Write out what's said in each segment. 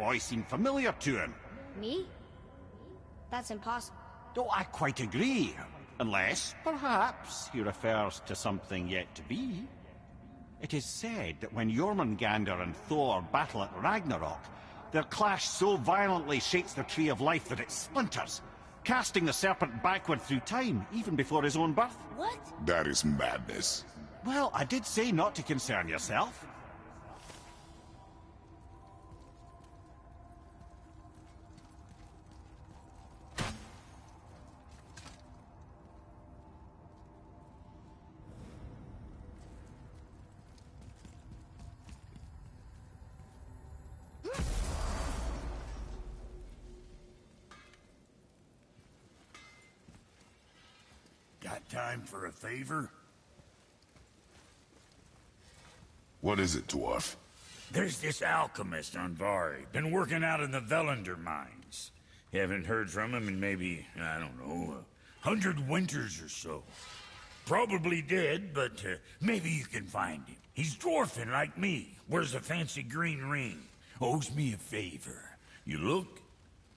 boy seemed familiar to him. Me? That's impossible. Oh, I quite agree. Unless, perhaps, he refers to something yet to be. It is said that when Jormungandr and Thor battle at Ragnarok, their clash so violently shakes the Tree of Life that it splinters, casting the serpent backward through time, even before his own birth. What? That is madness. Well, I did say not to concern yourself. Got time for a favor? What is it, dwarf? There's this alchemist on Vari. Been working out in the Velander mines. Haven't heard from him in maybe, I don't know, 100 winters or so. Probably dead, but maybe you can find him. He's dwarfing like me. Wears a fancy green ring. Owes me a favor. You look?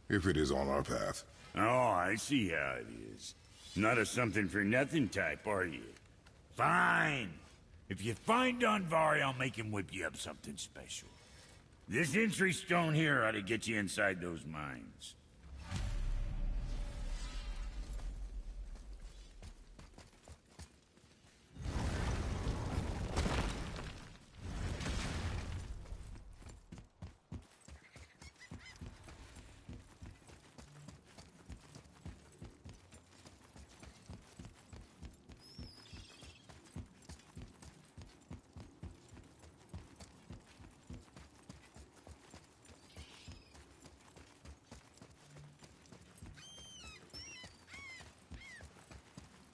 If it is on our path. Oh, I see how it is. Not a something-for-nothing type, are you? Fine. If you find Donvari, I'll make him whip you up something special. This entry stone here ought to get you inside those mines.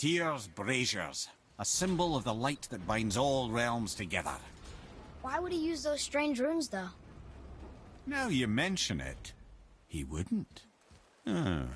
Tyr's braziers, a symbol of the light that binds all realms together. Why would he use those strange runes, though? Now you mention it, he wouldn't. Huh.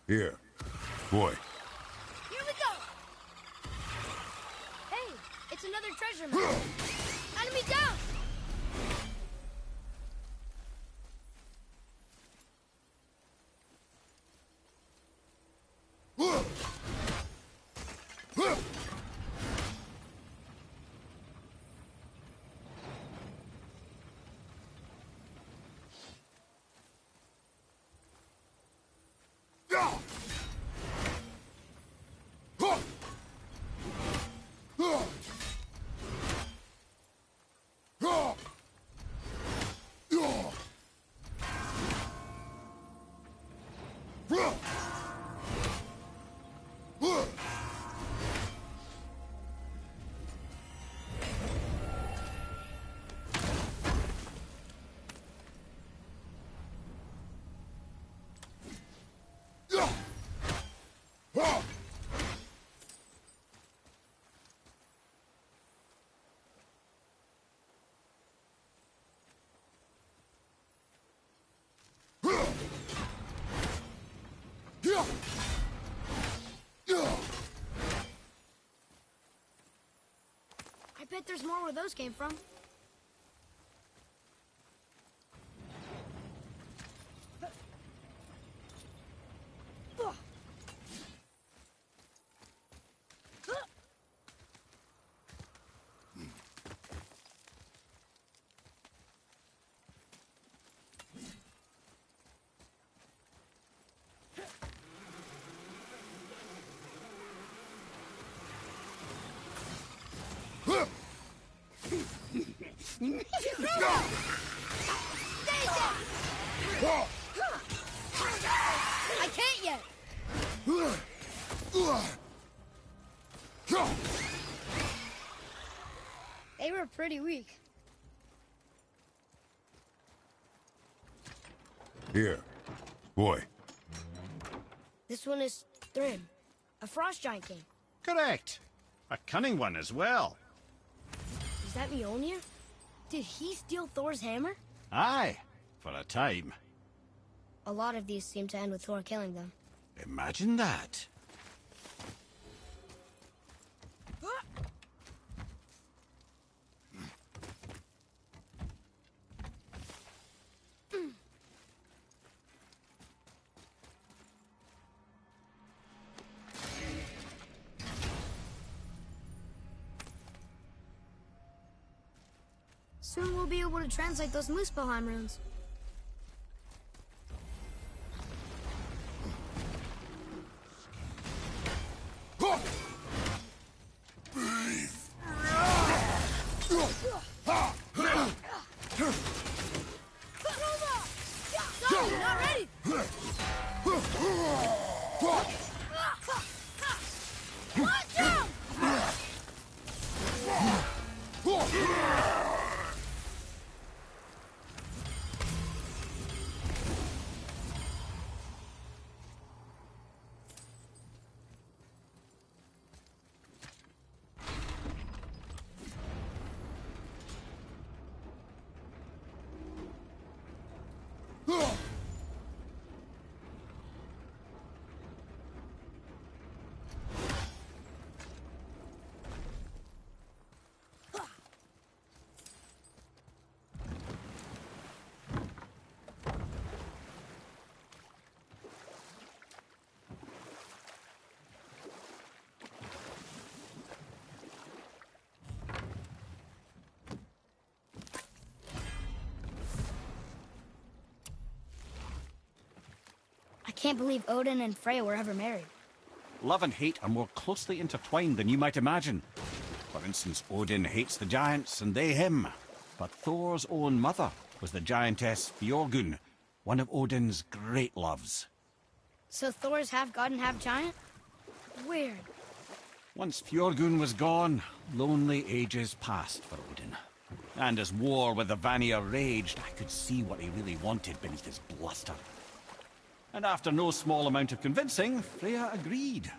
Here. Boy. Here we go! Hey, it's another treasure map. Enemy down! I bet there's more where those came from. I can't yet. They were pretty weak. Here. Boy. This one is Thrym, a frost giant king. Correct. A cunning one as well. Is that Mjolnir? Did he steal Thor's hammer? Aye, for a time. A lot of these seem to end with Thor killing them. Imagine that. Soon we'll be able to translate those Muspelheim runes. No, not ready! Watch out! I can't believe Odin and Freya were ever married. Love and hate are more closely intertwined than you might imagine. For instance, Odin hates the giants and they him. But Thor's own mother was the giantess Fjorgun, one of Odin's great loves. So Thor's half god and half giant? Weird. Once Fjorgun was gone, lonely ages passed for Odin. And as war with the Vanir raged, I could see what he really wanted beneath his bluster. And after no small amount of convincing, Freya agreed.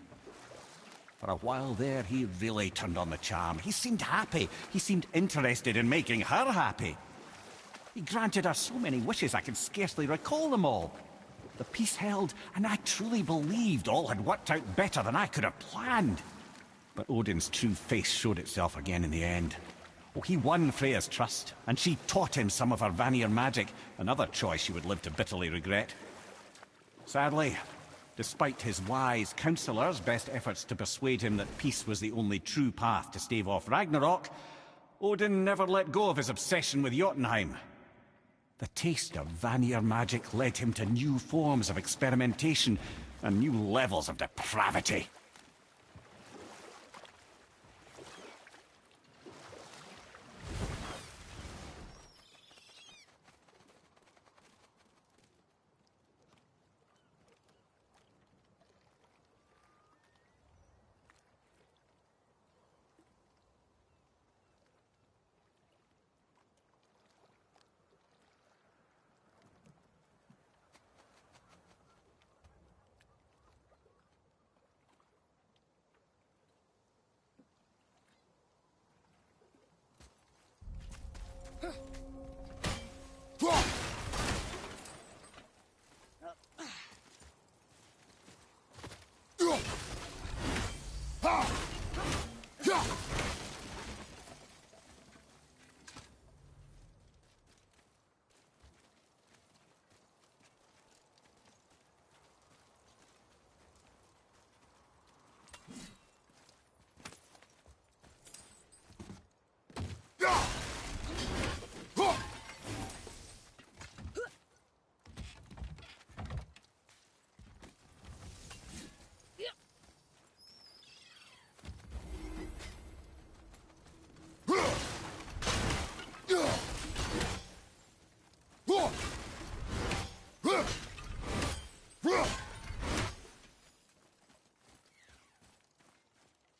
For a while there, he really turned on the charm. He seemed happy. He seemed interested in making her happy. He granted her so many wishes I could scarcely recall them all. The peace held, and I truly believed all had worked out better than I could have planned. But Odin's true face showed itself again in the end. Oh, he won Freya's trust, and she taught him some of her Vanir magic, another choice she would live to bitterly regret. Sadly, despite his wise counselors' best efforts to persuade him that peace was the only true path to stave off Ragnarok, Odin never let go of his obsession with Jotunheim. The taste of Vanir magic led him to new forms of experimentation and new levels of depravity.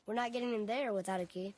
We're not getting in there without a key.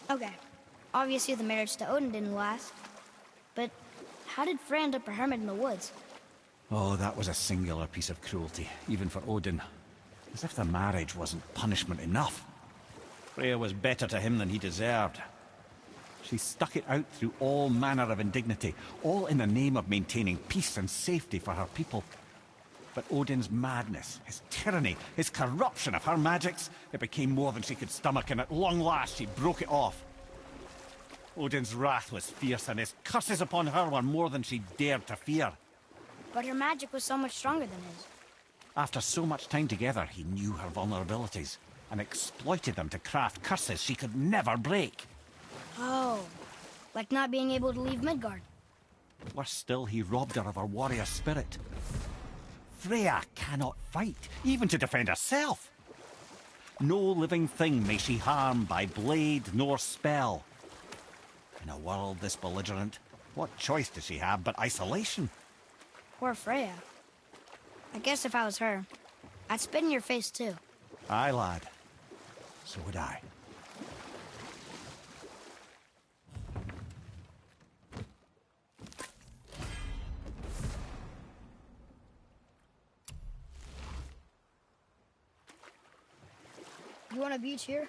Okay. Obviously the marriage to Odin didn't last. But how did Frey end up a hermit in the woods? Oh, that was a singular piece of cruelty, even for Odin. As if the marriage wasn't punishment enough. Freya was better to him than he deserved. She stuck it out through all manner of indignity, all in the name of maintaining peace and safety for her people. But Odin's madness, his tyranny, his corruption of her magics, it became more than she could stomach, and at long last she broke it off. Odin's wrath was fierce, and his curses upon her were more than she dared to fear. But her magic was so much stronger than his. After so much time together, he knew her vulnerabilities, and exploited them to craft curses she could never break. Oh, like not being able to leave Midgard. Worse still, he robbed her of her warrior spirit. Freya cannot fight, even to defend herself. No living thing may she harm by blade nor spell. In a world this belligerent, what choice does she have but isolation? Poor Freya. I guess if I was her, I'd spit in your face too. Aye, lad. So would I. You want a beach here?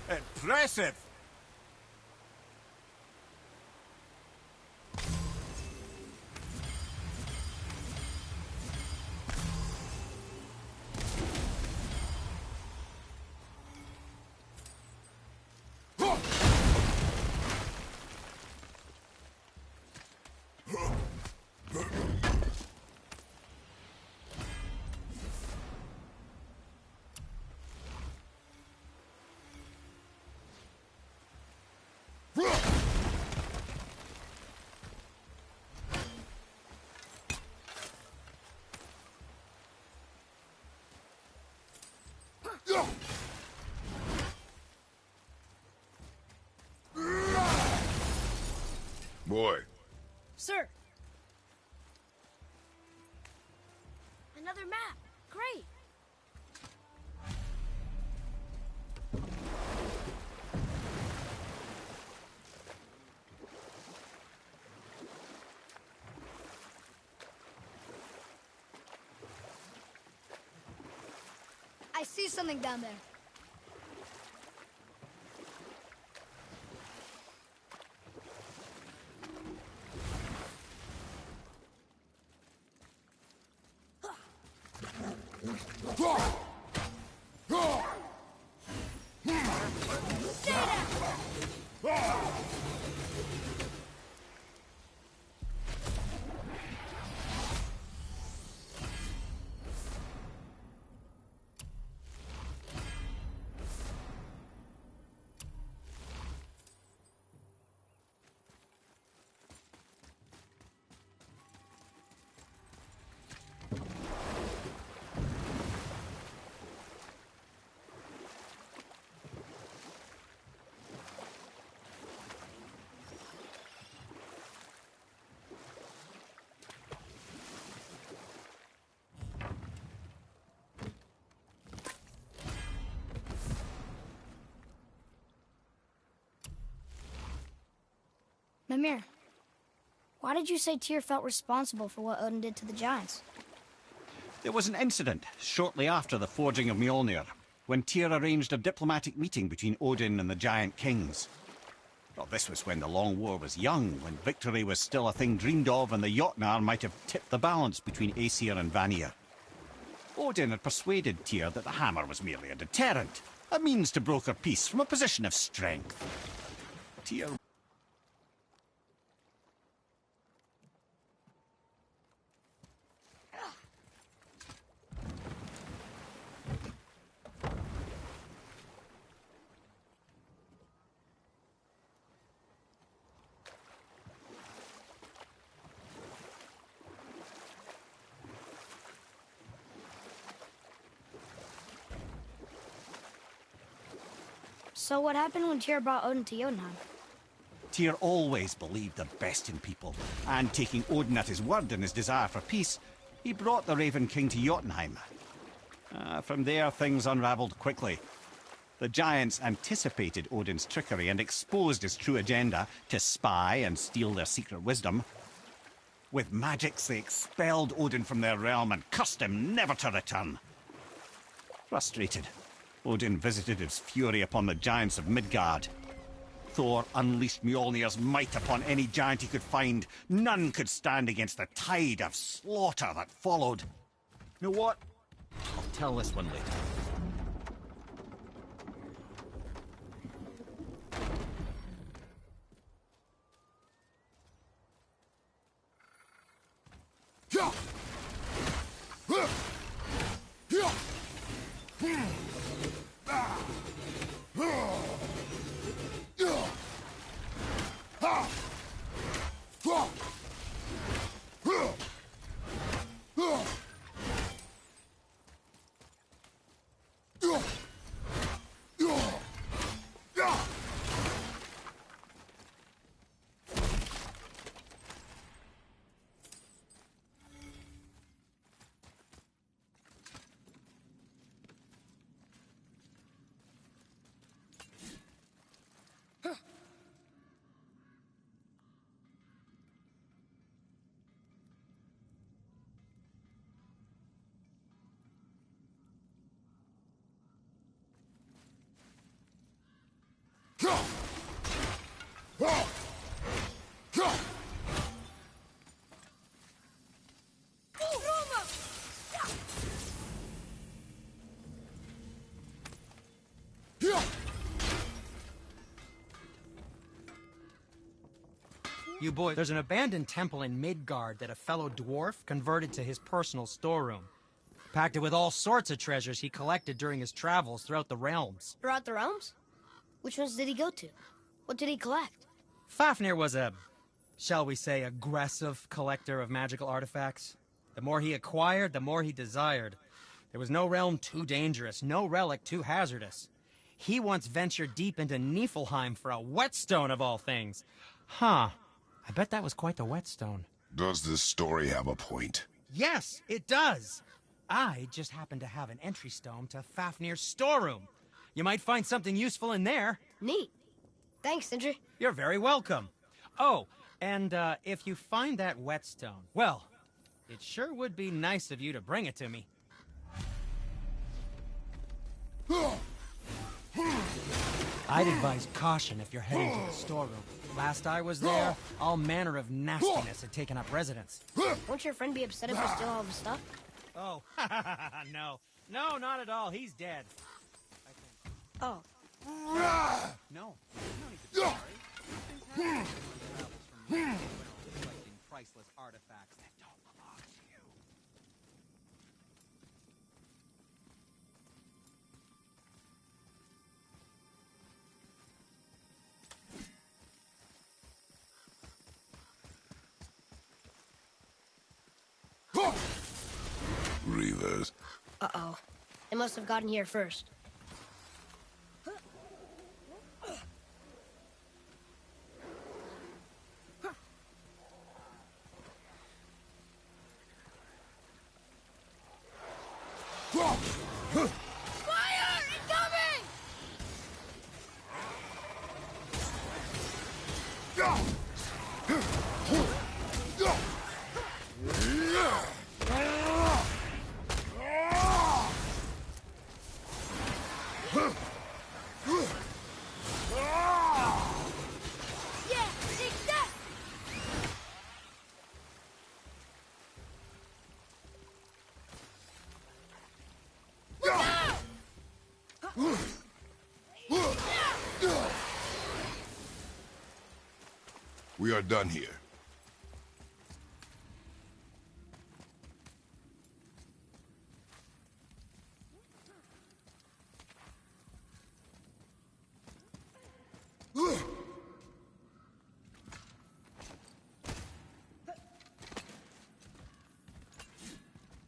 Impressive! Boy. Sir! Another map! Great! I see something down there. Mimir, why did you say Tyr felt responsible for what Odin did to the giants? There was an incident shortly after the forging of Mjolnir, when Tyr arranged a diplomatic meeting between Odin and the giant kings. Well, this was when the Long War was young, when victory was still a thing dreamed of, and the Jotnar might have tipped the balance between Aesir and Vanir. Odin had persuaded Tyr that the hammer was merely a deterrent, a means to broker peace from a position of strength. Tyr... So what happened when Tyr brought Odin to Jotunheim? Tyr always believed the best in people, and taking Odin at his word in his desire for peace, he brought the Raven King to Jotunheim. From there, things unravelled quickly. The giants anticipated Odin's trickery and exposed his true agenda to spy and steal their secret wisdom. With magics, they expelled Odin from their realm and cursed him never to return. Frustrated, Odin visited his fury upon the giants of Midgard. Thor unleashed Mjolnir's might upon any giant he could find. None could stand against the tide of slaughter that followed. You know what? I'll tell this one later. You boys, there's an abandoned temple in Midgard that a fellow dwarf converted to his personal storeroom. Packed it with all sorts of treasures he collected during his travels throughout the realms. Throughout the realms? Which ones did he go to? What did he collect? Fafnir was a, shall we say, aggressive collector of magical artifacts. The more he acquired, the more he desired. There was no realm too dangerous, no relic too hazardous. He once ventured deep into Niflheim for a whetstone of all things. Huh. I bet that was quite the whetstone. Does this story have a point? Yes, it does. I just happen to have an entry stone to Fafnir's storeroom. You might find something useful in there. Neat. Thanks, Sindri. You're very welcome. Oh, and if you find that whetstone, well, it sure would be nice of you to bring it to me. I'd advise caution if you're heading to the storeroom. Last I was there, all manner of nastiness had taken up residence. Won't your friend be upset if we steal all the stuff? Oh, no. No, not at all. He's dead. Oh. No. No need to be sorry. Things happen when travels from land to realm, collecting priceless artifacts that don't belong to you. Reavers. Uh-oh. They must have gotten here first. Fire! Incoming! Yeah, take that! We are done here.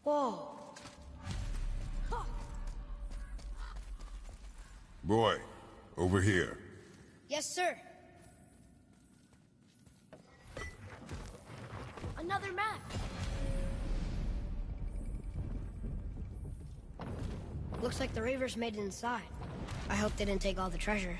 Whoa. Boy, over here. Yes, sir. Another map. Looks like the Reavers made it inside. I hope they didn't take all the treasure.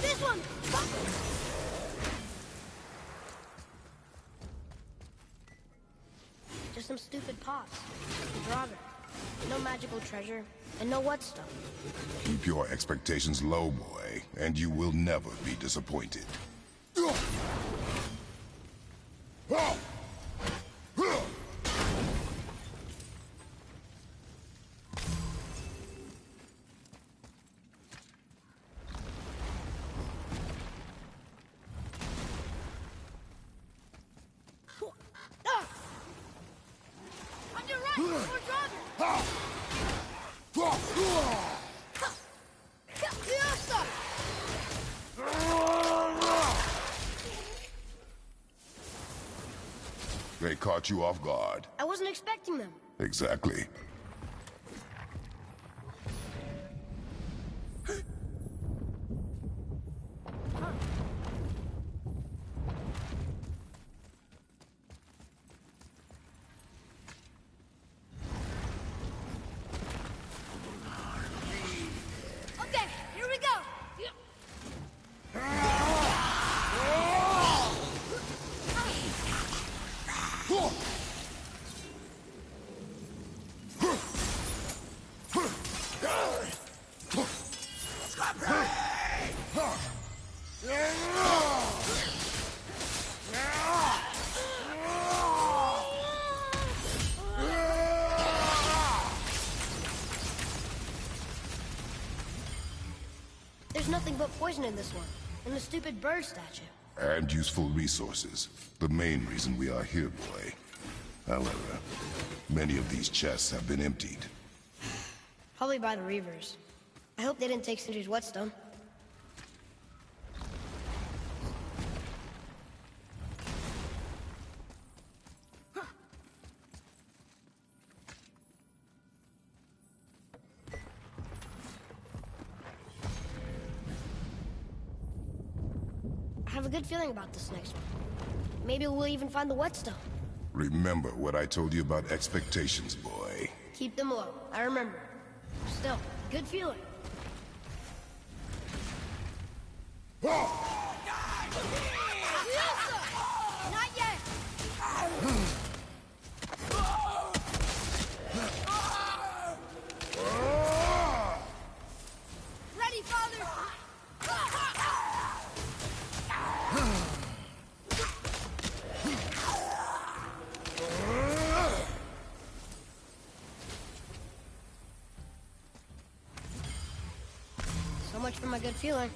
This one! Just some stupid pots. Draugr. No magical treasure, and no whetstone. Keep your expectations low, boy, and you will never be disappointed. On your right, more Draugr! They caught you off guard. I wasn't expecting them. Exactly. nothing but poison in this one, and the stupid bird statue. And useful resources. The main reason we are here, boy. However, many of these chests have been emptied. Probably by the Reavers. I hope they didn't take Sindri's whetstone. I have a good feeling about this next one. Maybe we'll even find the whetstone. Remember what I told you about expectations, boy. Keep them low. I remember. Still, good feeling. Not yet! Ready, father! So much for my good feeling.